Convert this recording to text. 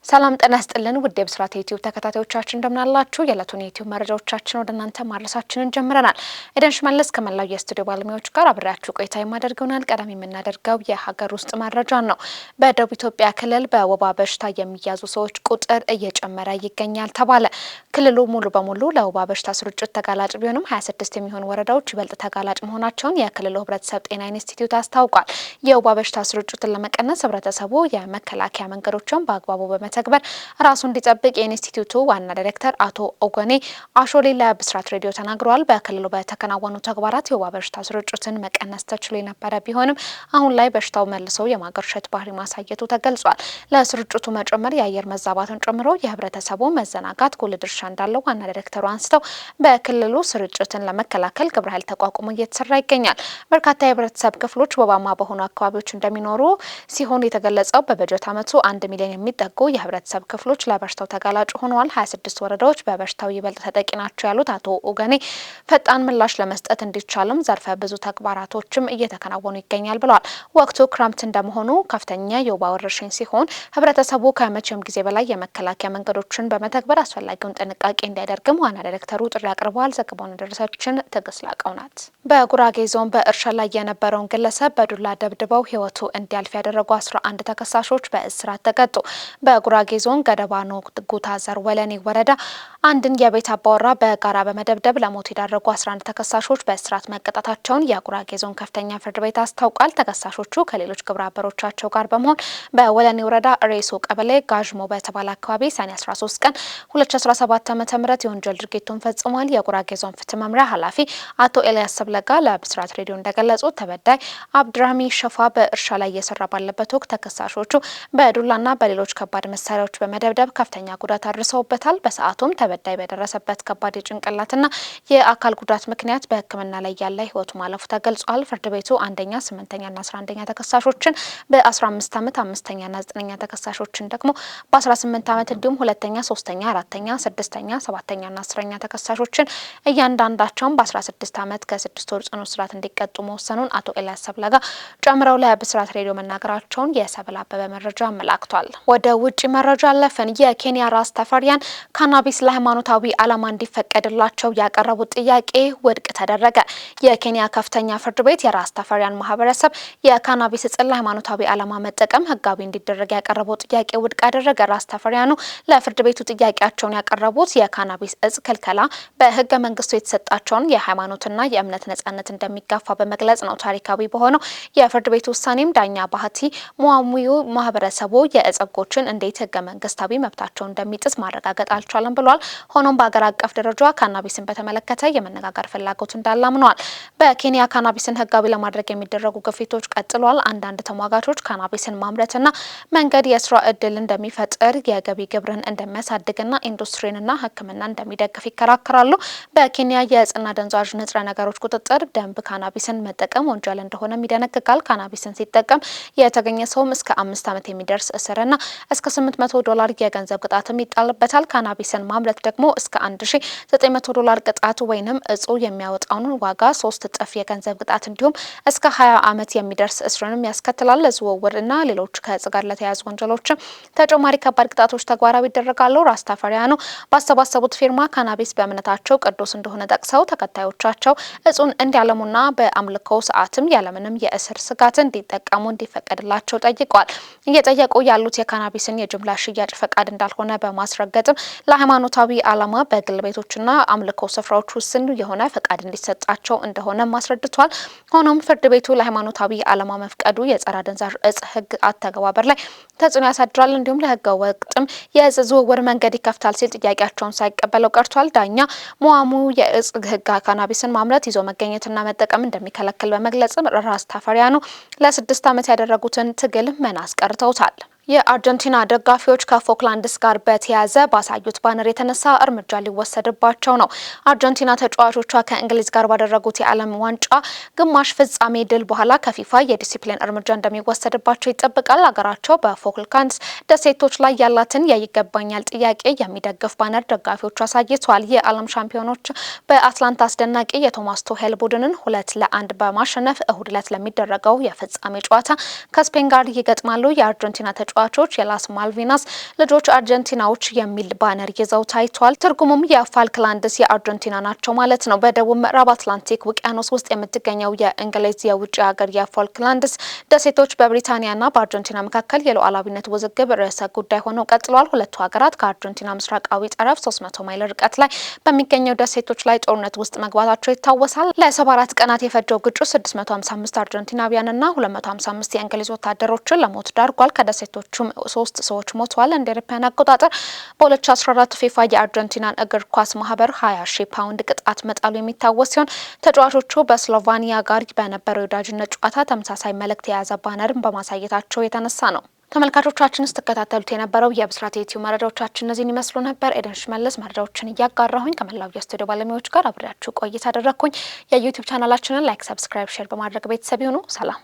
ሰላም ጤና ይስጥልን ውድ የብስራት ዩቲዩብ ተከታታዮቻችን እንደምናላችሁ የዕለቱን ዩቲዩብ መረጃዎቻችን ወደ እናንተ ማድረሳችንን ጀምረናል። ኤደን ሽመልስ ከመላው የስቱዲዮ ባለሙያዎች ጋር አብሬያችሁ ቆይታ የማደርገውናል። ቀዳሚ የምናደርገው የሀገር ውስጥ መረጃ ነው። በደቡብ ኢትዮጵያ ክልል በወባ በሽታ የሚያዙ ሰዎች ቁጥር እየጨመረ ይገኛል ተባለ። ክልሉ ሙሉ በሙሉ ለወባ በሽታ ስርጭት ተጋላጭ ቢሆንም 26 የሚሆኑ ወረዳዎች ይበልጥ ተጋላጭ መሆናቸውን የክልሉ ሕብረተሰብ ጤና ኢንስቲትዩት አስታውቋል። የወባ በሽታ ስርጭትን ለመቀነስ ሕብረተሰቡ የመከላከያ መንገዶችን በአግባቡ ተግበር ራሱ እንዲጠብቅ የኢንስቲትዩቱ ዋና ዳይሬክተር አቶ ኦጎኔ አሾሌ ለብስራት ሬዲዮ ተናግረዋል። በክልሉ በተከናወኑ ተግባራት የወባ በሽታ ስርጭትን መቀነስ ተችሎ የነበረ ቢሆንም አሁን ላይ በሽታው መልሶ የማገርሸት ባህሪ ማሳየቱ ተገልጿል። ለስርጭቱ መጨመር የአየር መዛባትን ጨምሮ የህብረተሰቡ መዘናጋት ጉልህ ድርሻ እንዳለው ዋና ዳይሬክተሩ አንስተው በክልሉ ስርጭትን ለመከላከል ግብረ ኃይል ተቋቁሞ እየተሰራ ይገኛል። በርካታ የህብረተሰብ ክፍሎች ወባማ በሆኑ አካባቢዎች እንደሚኖሩ ሲሆን የተገለጸው በበጀት ዓመቱ 1 ሚሊዮን የሚጠጉ የህብረተሰብ ክፍሎች ለበሽታው ተጋላጭ ሆነዋል። 26 ወረዳዎች በበሽታው ይበልጥ ተጠቂ ናቸው ያሉት አቶ ኦገኔ ፈጣን ምላሽ ለመስጠት እንዲቻልም ዘርፈ ብዙ ተግባራቶችም እየተከናወኑ ይገኛል ብለዋል። ወቅቱ ክረምት እንደመሆኑ ከፍተኛ የወባ ወረርሽኝ ሲሆን ህብረተሰቡ ከመቼም ጊዜ በላይ የመከላከያ መንገዶችን በመተግበር አስፈላጊውን ጥንቃቄ እንዲያደርግም ዋና ዳይሬክተሩ ጥሪ አቅርበዋል። ዘገባውን ደረሰችን ትዕግስት ላቀው ናት። በጉራጌ ዞን በእርሻ ላይ የነበረውን ግለሰብ በዱላ ደብድበው ህይወቱ እንዲያልፍ ያደረጉ 11 ተከሳሾች በእስራት ተቀጡ። በጉራጌ ዞን ገደባኖ ጉታ ዘር ወለኔ ወረዳ አንድን የቤት አባወራ በጋራ በመደብደብ ለሞት የዳረጉ 11 ተከሳሾች በእስራት መቀጣታቸውን የጉራጌ ዞን ከፍተኛ ፍርድ ቤት አስታውቋል። ተከሳሾቹ ከሌሎች ግብረ አበሮቻቸው ጋር በመሆን በወለኔ ወረዳ ሬሶ ቀበሌ ጋዥሞ በተባለ አካባቢ ሰኔ 13 ቀን 2017 ዓ.ም የወንጀል ድርጊቱን ፈጽሟል። የጉራጌ ዞን ፍትህ መምሪያ ኃላፊ አቶ ኤልያስ ሰብለጋ ለብስራት ሬዲዮ እንደገለጹት ተበዳይ አብድራሚ ሸፋ በእርሻ ላይ እየሰራ ባለበት ወቅት ተከሳሾቹ በዱላና በሌሎች ከባድ መሳሪያዎች በመደብደብ ከፍተኛ ጉዳት አድርሰውበታል። በሰዓቱም ተበዳይ በደረሰበት ከባድ የጭንቅላትና የአካል ጉዳት ምክንያት በሕክምና ላይ ያለ ህይወቱ ማለፉ ተገልጿል። ፍርድ ቤቱ አንደኛ፣ 8ኛና 11ኛ ተከሳሾችን በ15 ዓመት፣ 5ኛና 9ኛ ተከሳሾችን ደግሞ በ18 ዓመት እንዲሁም 2ኛ፣ 3ኛ፣ 4ኛ፣ 6ኛ፣ 7ኛና 10ኛ ተከሳሾችን እያንዳንዳቸውን በ16 ዓመት ከ6 ወር ጽኑ እስራት እንዲቀጡ መወሰኑን አቶ ኤልያስ ሰብለጋ ጨምረው ለብስራት ሬዲዮ መናገራቸውን የሰብል አበበ መረጃ አመላክቷል። ወደ ውጭ መረጃ አለፈን። የኬንያ ራስ ተፈሪያን ካናቢስ ለሃይማኖታዊ ዓላማ እንዲፈቀድላቸው ያቀረቡት ጥያቄ ውድቅ ተደረገ። የኬንያ ከፍተኛ ፍርድ ቤት የራስ ተፈሪያን ማህበረሰብ የካናቢስ እጽን ለሃይማኖታዊ ዓላማ መጠቀም ህጋዊ እንዲደረግ ያቀረበው ጥያቄ ውድቅ አደረገ። ራስ ተፈሪያኑ ለፍርድ ቤቱ ጥያቄያቸውን ያቀረቡት የካናቢስ እጽ ክልከላ በህገ መንግስቱ የተሰጣቸውን የሃይማኖትና የእምነት ነጻነት እንደሚጋፋ በመግለጽ ነው። ታሪካዊ በሆነው የፍርድ ቤት ውሳኔም ዳኛ ባህቲ ሙአሙዩ ማህበረሰቡ የእጽጎችን እንዴት ህገ መንግስታዊ መብታቸው እንደሚጥስ ማረጋገጥ አልቻለም ብሏል። ሆኖም በአገር አቀፍ ደረጃ ካናቢስን በተመለከተ የመነጋገር ፍላጎት እንዳላምነዋል። በኬንያ ካናቢስን ህጋዊ ለማድረግ የሚደረጉ ግፊቶች ቀጥሏል። አንዳንድ ተሟጋቾች ካናቢስን ማምረትና መንገድ የስራ እድል እንደሚፈጥር፣ የገቢ ግብርን እንደሚያሳድግና ኢንዱስትሪንና ሕክምና እንደሚደግፍ ይከራከራሉ። በኬንያ የእጽና ደንዛዥ ንጥረ ነገሮች ቁጥጥር ደንብ ካናቢስን መጠቀም ወንጀል እንደሆነም ይደነግጋል። ካናቢስን ሲጠቀም የተገኘ ሰውም እስከ 5 ዓመት የሚደርስ እስርና እስከ $800 የገንዘብ ቅጣትም ይጣልበታል። ካናቢስን ማምረት ደግሞ እስከ $1900 ቅጣት ወይንም እጹ የሚያወጣውን ዋጋ 3 እጥፍ የገንዘብ ቅጣት እንዲሁም እስከ 20 ዓመት የሚደርስ እስርንም ያስከትላል። ለዝውውርና ሌሎች ከእጽ ጋር ለተያያዙ ወንጀሎች ተጨማሪ ከባድ ቅጣቶች ተግባራዊ ይደረጋሉ። ራስ ተፈሪያኑ ባሰባሰቡት ፊርማ ካናቢስ በእምነታቸው ቅዱስ እንደሆነ ጠቅሰው ተከታዮቻቸው እጹን እንዲያለሙና በአምልኮ ሰዓትም ያለምንም የእስር ስጋት እንዲጠቀሙ እንዲፈቀድላቸው ጠይቀዋል። እየጠየቁ ያሉት የካናቢስን የጅምላ ሽያጭ ፈቃድ እንዳልሆነ በማስረገጥም ለሃይማኖታዊ ዓላማ በግል ቤቶችና አምልኮ ስፍራዎች ውስን የሆነ ፈቃድ እንዲሰጣቸው እንደሆነ አስረድቷል። ሆኖም ፍርድ ቤቱ ለሃይማኖታዊ ዓላማ መፍቀዱ የጸረ አደንዛዥ እጽ ህግ አተገባበር ላይ ተጽዕኖ ያሳድራል፣ እንዲሁም ለህገ ወጥም የእጽ ዝውውር መንገድ ይከፍታል ሲል ጥያቄያቸውን ሳይቀበለው ቀርቷል። ዳኛ ሙአሙ የእጽ ህግ ካናቢስን ማምረት ይዞ መገኘትና መጠቀም እንደሚከለክል በመግለጽ ራስ ተፈሪያኑ ለ6 ዓመት ያደረጉትን ትግል መና አስቀርተውታል። የአርጀንቲና ደጋፊዎች ከፎክላንድስ ጋር በተያያዘ ባሳዩት ባነር የተነሳ እርምጃ ሊወሰድባቸው ነው። አርጀንቲና ተጫዋቾቿ ከእንግሊዝ ጋር ባደረጉት የዓለም ዋንጫ ግማሽ ፍጻሜ ድል በኋላ ከፊፋ የዲሲፕሊን እርምጃ እንደሚወሰድባቸው ይጠበቃል። ሀገራቸው በፎክላንድስ ደሴቶች ላይ ያላትን የይገባኛል ጥያቄ የሚደግፍ ባነር ደጋፊዎቹ አሳይተዋል። የዓለም ሻምፒዮኖች በአትላንታ አስደናቂ የቶማስ ቱሄል ቡድንን 2-1 በማሸነፍ እሁድ ዕለት ለሚደረገው የፍጻሜ ጨዋታ ከስፔን ጋር ይገጥማሉ። የአርጀንቲና ተጫዋቾች የላስ ማልቪናስ ልጆች አርጀንቲናዎች የሚል ባነር ይዘው ታይቷል። ትርጉሙም የፋልክላንድስ የአርጀንቲና ናቸው ማለት ነው። በደቡብ ምዕራብ አትላንቲክ ውቅያኖስ ውስጥ የምትገኘው የእንግሊዝ የውጭ ሀገር የፋልክላንድስ ደሴቶች በብሪታንያና በአርጀንቲና መካከል የሉዓላዊነት ውዝግብ ርዕሰ ጉዳይ ሆነው ቀጥለዋል። ሁለቱ ሀገራት ከአርጀንቲና ምስራቃዊ ጠረፍ 300 ማይል ርቀት ላይ በሚገኘው ደሴቶች ላይ ጦርነት ውስጥ መግባታቸው ይታወሳል። ለ74 ቀናት የፈጀው ግጭት 655 አርጀንቲናውያንና 255 የእንግሊዝ ወታደሮችን ለሞት ዳርጓል። ከደሴቶቹም 3 ሰዎች ሞተዋል። እንደ አውሮፓውያን አቆጣጠር በ2014 ፊፋ የአርጀንቲናን እግር ኳስ ማህበር 20,000 ፓውንድ ቅጣት መጣሉ የሚታወስ ሲሆን ተጫዋቾቹ በስሎቫኒያ ጋር በነበረው የወዳጅነት ጨዋታ ተመሳሳይ መልእክት የያዘ ባነርን በማሳየታቸው የተነሳ ነው። ተመልካቾቻችን ስትከታተሉት የነበረው የብስራት ዩቲዩብ መረጃዎቻችን እነዚህን ይመስሉ ነበር። ኤደን ሽመልስ መረጃዎችን እያጋራሁኝ ከመላው የስቱዲዮ ባለሙያዎች ጋር አብሬያችሁ ቆይታ አደረኩኝ። የዩቲዩብ ቻናላችንን ላይክ፣ ሰብስክራይብ፣ ሼር በማድረግ ቤተሰብ ይሁኑ። ሰላም።